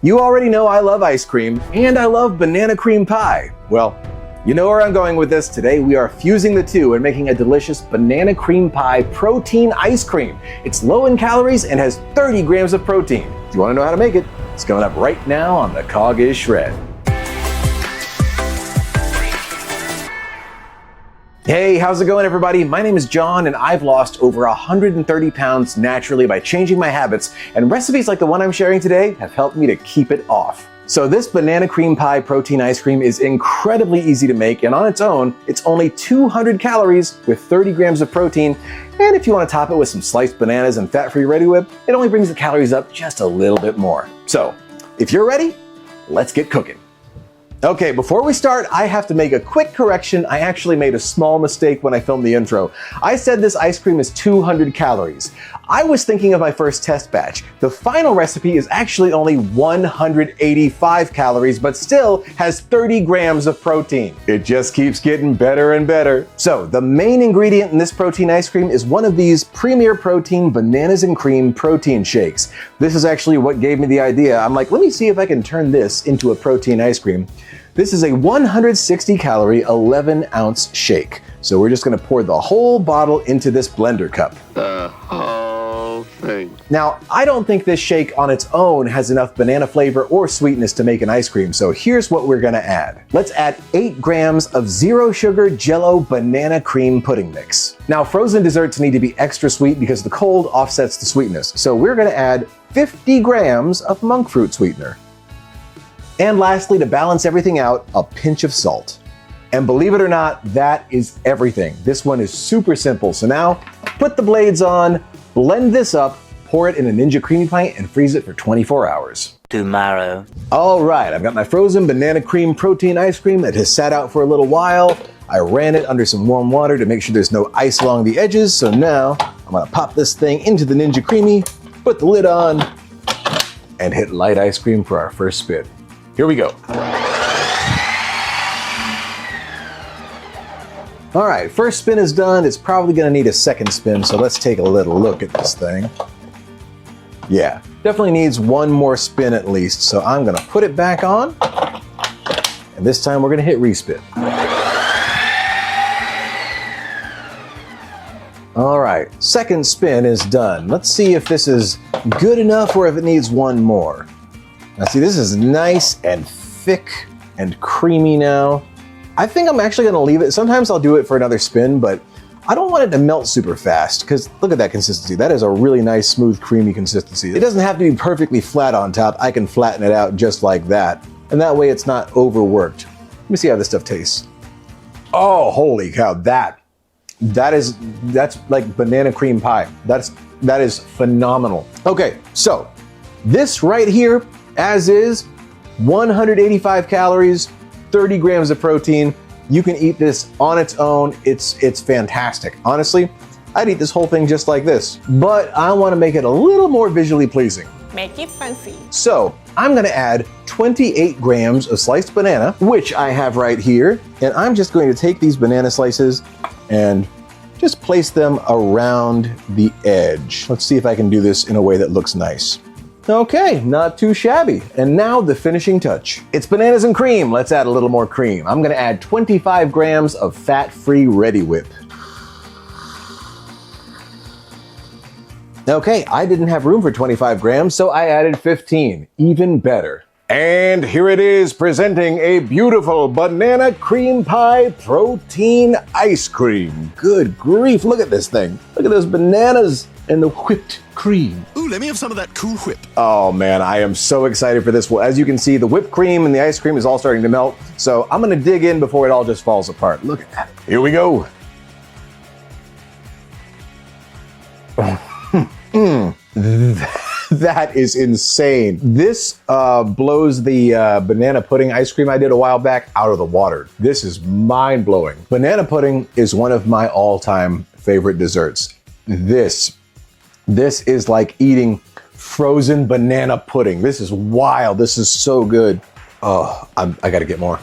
You already know I love ice cream, and I love banana cream pie. Well, you know where I'm going with this. Today we are fusing the two and making a delicious banana cream pie protein ice cream. It's low in calories and has 30 grams of protein. If you want to know how to make it, it's coming up right now on the Cog is Shred. Hey, how's it going, everybody? My name is John, and I've lost over 130 pounds naturally by changing my habits, and recipes like the one I'm sharing today have helped me to keep it off. So this banana cream pie protein ice cream is incredibly easy to make, and on its own, it's only 200 calories with 30 grams of protein. And if you want to top it with some sliced bananas and Fat Free Reddi Wip, it only brings the calories up just a little bit more. So, if you're ready, let's get cooking. Okay, before we start, I have to make a quick correction. I actually made a small mistake when I filmed the intro. I said this ice cream is 200 calories. I was thinking of my first test batch. The final recipe is actually only 185 calories, but still has 30 grams of protein. It just keeps getting better and better. So the main ingredient in this protein ice cream is one of these Premier Protein bananas and cream protein shakes. This is actually what gave me the idea. I'm like, let me see if I can turn this into a protein ice cream. This is a 160 calorie, 11 ounce shake. So we're just gonna pour the whole bottle into this blender cup. The whole thing. Now, I don't think this shake on its own has enough banana flavor or sweetness to make an ice cream, so here's what we're gonna add. Let's add 8 grams of zero sugar Jello banana cream pudding mix. Now, frozen desserts need to be extra sweet because the cold offsets the sweetness, so we're gonna add 50 grams of Monfruit sweetener. And lastly, to balance everything out, a pinch of salt. And believe it or not, that is everything. This one is super simple. So now, put the blades on, blend this up, pour it in a Ninja Creami pint, and freeze it for 24 hours. Tomorrow. All right, I've got my frozen banana cream protein ice cream that has sat out for a little while. I ran it under some warm water to make sure there's no ice along the edges. So now, I'm gonna pop this thing into the Ninja Creami, put the lid on, and hit light ice cream for our first spin. Here we go. All right, first spin is done. It's probably gonna need a second spin, so let's take a little look at this thing. Yeah, definitely needs one more spin at least, so I'm gonna put it back on, and this time we're gonna hit respin. All right, second spin is done. Let's see if this is good enough or if it needs one more. Now see, this is nice and thick and creamy now. I think I'm actually gonna leave it. Sometimes I'll do it for another spin, but I don't want it to melt super fast because look at that consistency. That is a really nice, smooth, creamy consistency. It doesn't have to be perfectly flat on top. I can flatten it out just like that. And that way it's not overworked. Let me see how this stuff tastes. Oh, holy cow, that's like banana cream pie. That is phenomenal. Okay, so this right here, as is, 185 calories, 30 grams of protein. You can eat this on its own. It's fantastic. Honestly, I'd eat this whole thing just like this, but I want to make it a little more visually pleasing. Make it fancy. So I'm gonna add 28 grams of sliced banana, which I have right here, and I'm just going to take these banana slices and just place them around the edge. Let's see if I can do this in a way that looks nice. Okay, not too shabby. And now the finishing touch. It's bananas and cream. Let's add a little more cream. I'm gonna add 25 grams of Fat Free Reddi Wip. Okay, I didn't have room for 25 grams, so I added 15. Even better. And here it is, presenting a beautiful banana cream pie protein ice cream. Good grief, look at this thing. Look at those bananas and the whipped cream. Ooh, let me have some of that Cool Whip. Oh man, I am so excited for this. Well, as you can see, the whipped cream and the ice cream is all starting to melt, so I'm gonna dig in before it all just falls apart. Look at that. Here we go. That is insane. This blows the banana pudding ice cream I did a while back out of the water. This is mind-blowing. Banana pudding is one of my all-time favorite desserts. This is like eating frozen banana pudding. This is wild. This is so good. Oh, I gotta get more.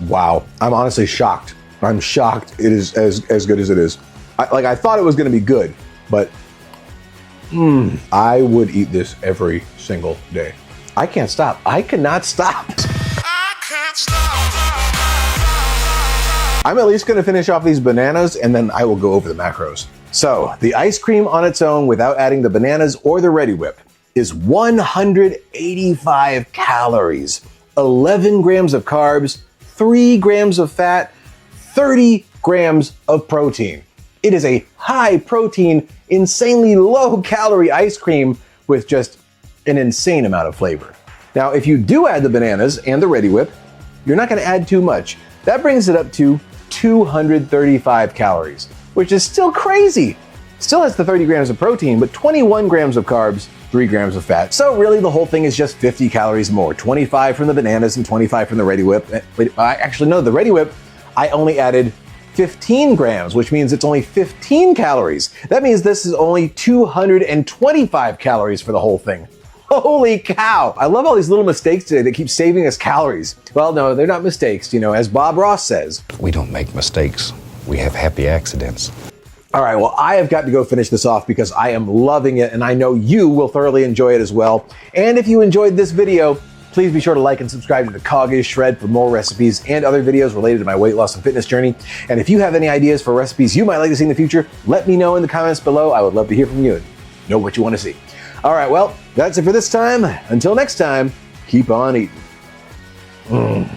Wow, I'm honestly shocked. I'm shocked it is as good as it is. I thought it was gonna be good, but I would eat this every single day. I can't stop. I cannot stop. I'm at least gonna finish off these bananas and then I will go over the macros. So the ice cream on its own without adding the bananas or the Reddi Wip is 185 calories, 11 grams of carbs, 3 grams of fat, 30 grams of protein. It is a high protein, insanely low calorie ice cream with just an insane amount of flavor. Now, if you do add the bananas and the Reddi Wip, you're not gonna add too much. That brings it up to 235 calories, which is still crazy. Still has the 30 grams of protein, but 21 grams of carbs, 3 grams of fat. So really the whole thing is just 50 calories more, 25 from the bananas and 25 from the Reddi Wip. Actually, no, the Reddi Wip, I only added 15 grams, which means it's only 15 calories. That means this is only 225 calories for the whole thing. Holy cow! I love all these little mistakes today that keep saving us calories. Well, no, they're not mistakes, as Bob Ross says. We don't make mistakes. We have happy accidents. All right, well, I have got to go finish this off because I am loving it and I know you will thoroughly enjoy it as well. And if you enjoyed this video, please be sure to like and subscribe to the Cog is Shred for more recipes and other videos related to my weight loss and fitness journey. And if you have any ideas for recipes you might like to see in the future, let me know in the comments below. I would love to hear from you and know what you want to see. All right, well, that's it for this time. Until next time, keep on eating.